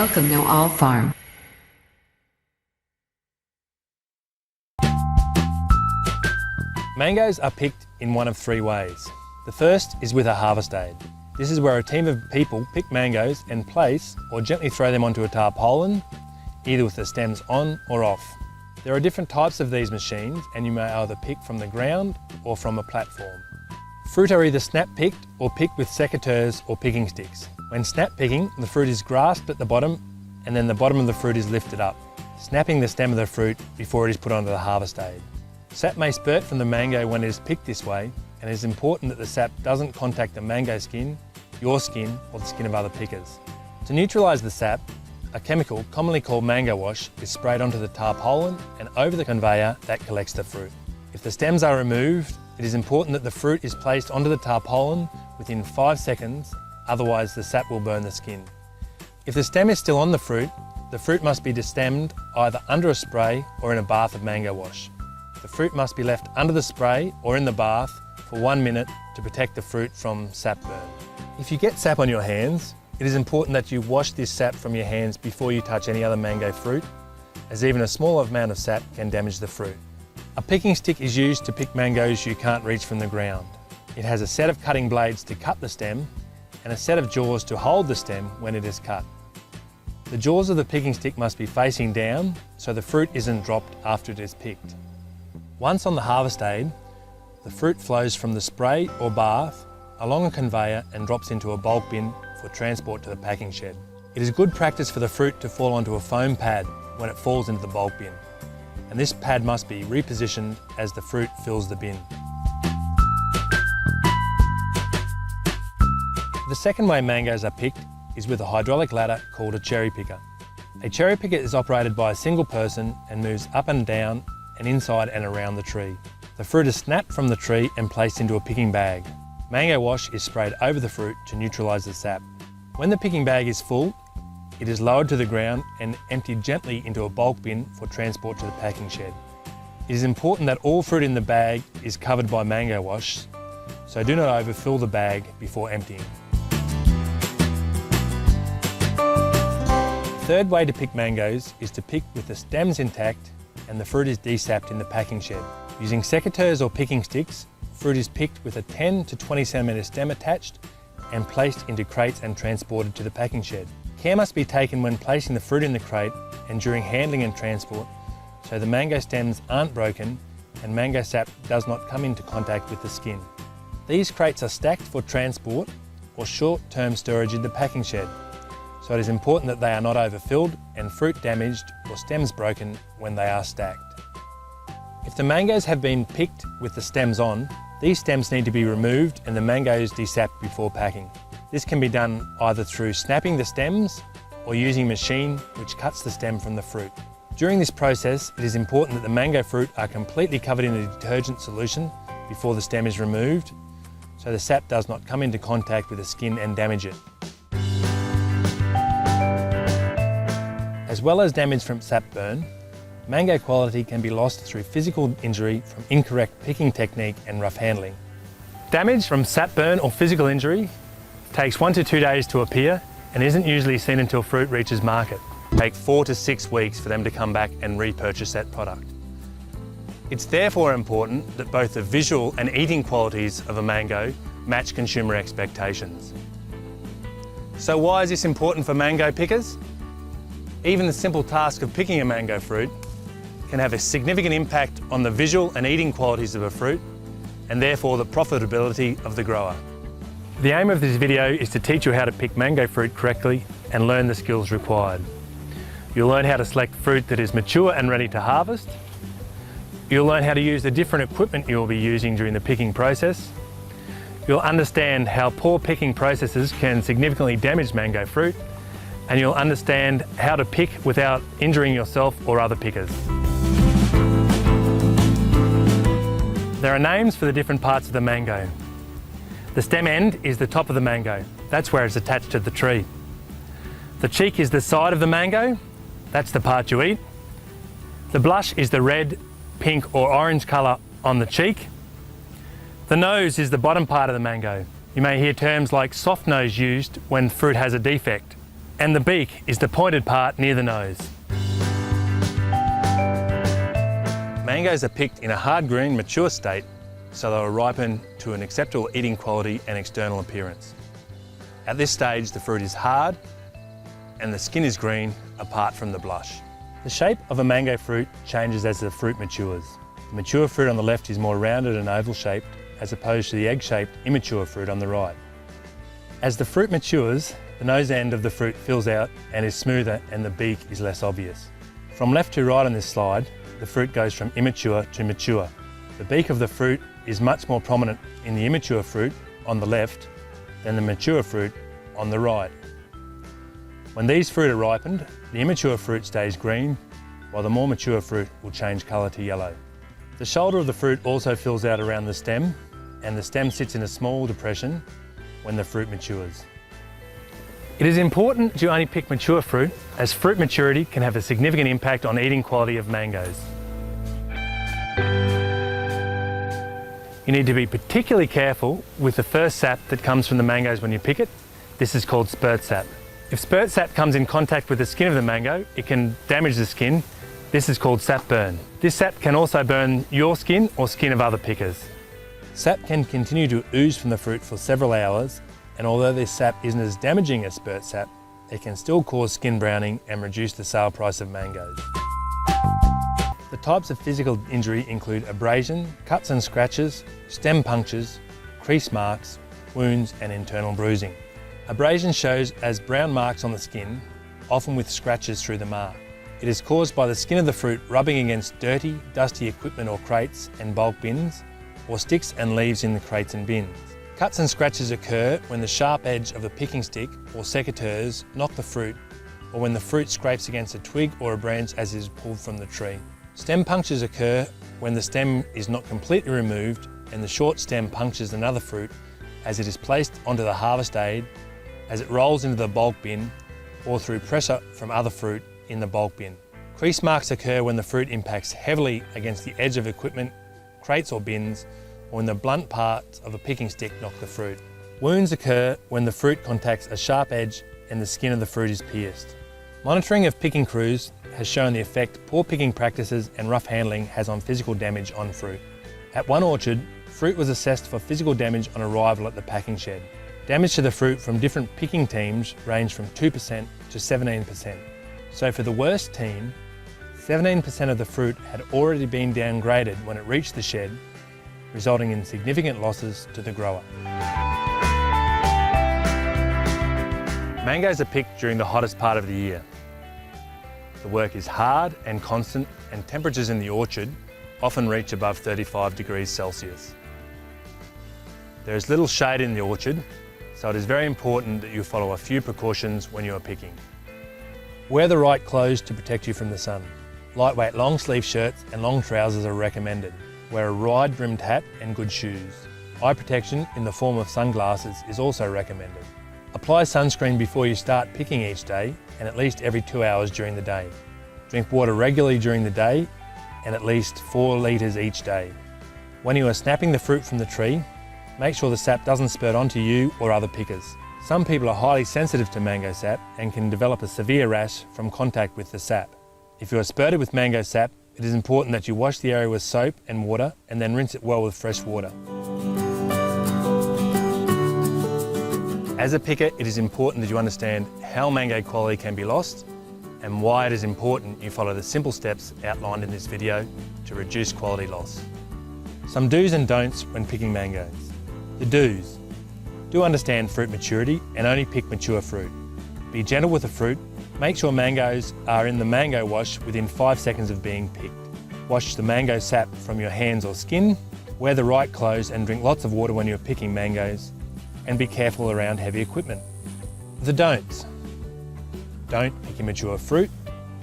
Welcome to All Farm. Mangoes are picked in one of three ways. The first is with a harvest aid. This is where a team of people pick mangoes and place or gently throw them onto a tarpaulin, either with the stems on or off. There are different types of these machines and you may either pick from the ground or from a platform. Fruit are either snap picked or picked with secateurs or picking sticks. When snap picking, the fruit is grasped at the bottom and then the bottom of the fruit is lifted up, snapping the stem of the fruit before it is put onto the harvest aid. Sap may spurt from the mango when it is picked this way, and it is important that the sap doesn't contact the mango skin, your skin, or the skin of other pickers. To neutralise the sap, a chemical commonly called mango wash is sprayed onto the tarpaulin and over the conveyor that collects the fruit. If the stems are removed, it is important that the fruit is placed onto the tarpaulin within 5 seconds, otherwise the sap will burn the skin. If the stem is still on the fruit must be destemmed either under a spray or in a bath of mango wash. The fruit must be left under the spray or in the bath for 1 minute to protect the fruit from sap burn. If you get sap on your hands, it is important that you wash this sap from your hands before you touch any other mango fruit, as even a small amount of sap can damage the fruit. A picking stick is used to pick mangoes you can't reach from the ground. It has a set of cutting blades to cut the stem and a set of jaws to hold the stem when it is cut. The jaws of the picking stick must be facing down so the fruit isn't dropped after it is picked. Once on the harvest aid, the fruit flows from the spray or bath along a conveyor and drops into a bulk bin for transport to the packing shed. It is good practice for the fruit to fall onto a foam pad when it falls into the bulk bin, and this pad must be repositioned as the fruit fills the bin. The second way mangoes are picked is with a hydraulic ladder called a cherry picker. A cherry picker is operated by a single person and moves up and down and inside and around the tree. The fruit is snapped from the tree and placed into a picking bag. Mango wash is sprayed over the fruit to neutralise the sap. When the picking bag is full, it is lowered to the ground and emptied gently into a bulk bin for transport to the packing shed. It is important that all fruit in the bag is covered by mango wash, so do not overfill the bag before emptying. The third way to pick mangoes is to pick with the stems intact and the fruit is desapped in the packing shed. Using secateurs or picking sticks, fruit is picked with a 10 to 20 centimetre stem attached and placed into crates and transported to the packing shed. Care must be taken when placing the fruit in the crate and during handling and transport so the mango stems aren't broken and mango sap does not come into contact with the skin. These crates are stacked for transport or short-term storage in the packing shed, so it is important that they are not overfilled and fruit damaged or stems broken when they are stacked. If the mangoes have been picked with the stems on, these stems need to be removed and the mangoes desapped before packing. This can be done either through snapping the stems or using a machine which cuts the stem from the fruit. During this process, it is important that the mango fruit are completely covered in a detergent solution before the stem is removed, so the sap does not come into contact with the skin and damage it. As well as damage from sap burn, mango quality can be lost through physical injury from incorrect picking technique and rough handling. Damage from sap burn or physical injury takes 1 to 2 days to appear and isn't usually seen until fruit reaches market. It takes 4 to 6 weeks for them to come back and repurchase that product. It's therefore important that both the visual and eating qualities of a mango match consumer expectations. So why is this important for mango pickers? Even the simple task of picking a mango fruit can have a significant impact on the visual and eating qualities of a fruit and therefore the profitability of the grower. The aim of this video is to teach you how to pick mango fruit correctly and learn the skills required. You'll learn how to select fruit that is mature and ready to harvest. You'll learn how to use the different equipment you will be using during the picking process. You'll understand how poor picking processes can significantly damage mango fruit, and you'll understand how to pick without injuring yourself or other pickers. There are names for the different parts of the mango. The stem end is the top of the mango. That's where it's attached to the tree. The cheek is the side of the mango. That's the part you eat. The blush is the red, pink or orange colour on the cheek. The nose is the bottom part of the mango. You may hear terms like soft nose used when fruit has a defect. And the beak is the pointed part near the nose. Mangoes are picked in a hard green, mature state, so they will ripen to an acceptable eating quality and external appearance. At this stage, the fruit is hard and the skin is green apart from the blush. The shape of a mango fruit changes as the fruit matures. The mature fruit on the left is more rounded and oval-shaped as opposed to the egg-shaped immature fruit on the right. As the fruit matures, the nose end of the fruit fills out and is smoother and the beak is less obvious. From left to right on this slide, the fruit goes from immature to mature. The beak of the fruit is much more prominent in the immature fruit on the left than the mature fruit on the right. When these fruit are ripened, the immature fruit stays green, while the more mature fruit will change colour to yellow. The shoulder of the fruit also fills out around the stem, and the stem sits in a small depression when the fruit matures. It is important to only pick mature fruit, as fruit maturity can have a significant impact on eating quality of mangoes. You need to be particularly careful with the first sap that comes from the mangoes when you pick it. This is called spurt sap. If spurt sap comes in contact with the skin of the mango, it can damage the skin. This is called sap burn. This sap can also burn your skin or skin of other pickers. Sap can continue to ooze from the fruit for several hours, and although this sap isn't as damaging as spurt sap, it can still cause skin browning and reduce the sale price of mangoes. The types of physical injury include abrasion, cuts and scratches, stem punctures, crease marks, wounds and internal bruising. Abrasion shows as brown marks on the skin, often with scratches through the mark. It is caused by the skin of the fruit rubbing against dirty, dusty equipment or crates and bulk bins, or sticks and leaves in the crates and bins. Cuts and scratches occur when the sharp edge of a picking stick or secateurs knock the fruit, or when the fruit scrapes against a twig or a branch as it is pulled from the tree. Stem punctures occur when the stem is not completely removed and the short stem punctures another fruit as it is placed onto the harvest aid, as it rolls into the bulk bin, or through pressure from other fruit in the bulk bin. Crease marks occur when the fruit impacts heavily against the edge of equipment, crates or bins, or when the blunt parts of a picking stick knock the fruit. Wounds occur when the fruit contacts a sharp edge and the skin of the fruit is pierced. Monitoring of picking crews has shown the effect poor picking practices and rough handling has on physical damage on fruit. At one orchard, fruit was assessed for physical damage on arrival at the packing shed. Damage to the fruit from different picking teams ranged from 2% to 17%. So for the worst team, 17% of the fruit had already been downgraded when it reached the shed, resulting in significant losses to the grower. Mangoes are picked during the hottest part of the year. The work is hard and constant, and temperatures in the orchard often reach above 35 degrees Celsius. There is little shade in the orchard, so it is very important that you follow a few precautions when you are picking. Wear the right clothes to protect you from the sun. Lightweight long sleeve shirts and long trousers are recommended. Wear a wide-brimmed hat and good shoes. Eye protection in the form of sunglasses is also recommended. Apply sunscreen before you start picking each day and at least every 2 hours during the day. Drink water regularly during the day and at least 4 litres each day. When you are snapping the fruit from the tree, make sure the sap doesn't spurt onto you or other pickers. Some people are highly sensitive to mango sap and can develop a severe rash from contact with the sap. If you are spurted with mango sap, it is important that you wash the area with soap and water and then rinse it well with fresh water. As a picker, it is important that you understand how mango quality can be lost and why it is important you follow the simple steps outlined in this video to reduce quality loss. Some do's and don'ts when picking mangoes. The do's. Do understand fruit maturity and only pick mature fruit. Be gentle with the fruit. Make sure mangoes are in the mango wash within 5 seconds of being picked. Wash the mango sap from your hands or skin. Wear the right clothes and drink lots of water when you're picking mangoes. And be careful around heavy equipment. The don'ts. Don't pick immature fruit.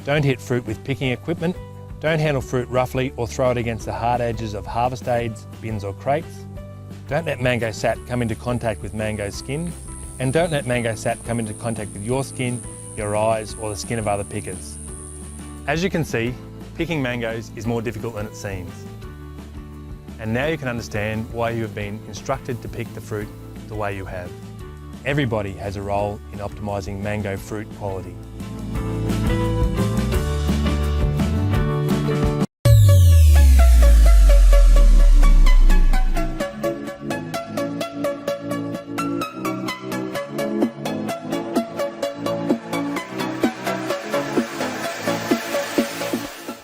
Don't hit fruit with picking equipment. Don't handle fruit roughly or throw it against the hard edges of harvest aids, bins or crates. Don't let mango sap come into contact with mango skin. And don't let mango sap come into contact with your skin, your eyes or the skin of other pickers. As you can see, picking mangoes is more difficult than it seems. And now you can understand why you have been instructed to pick the fruit the way you have. Everybody has a role in optimising mango fruit quality.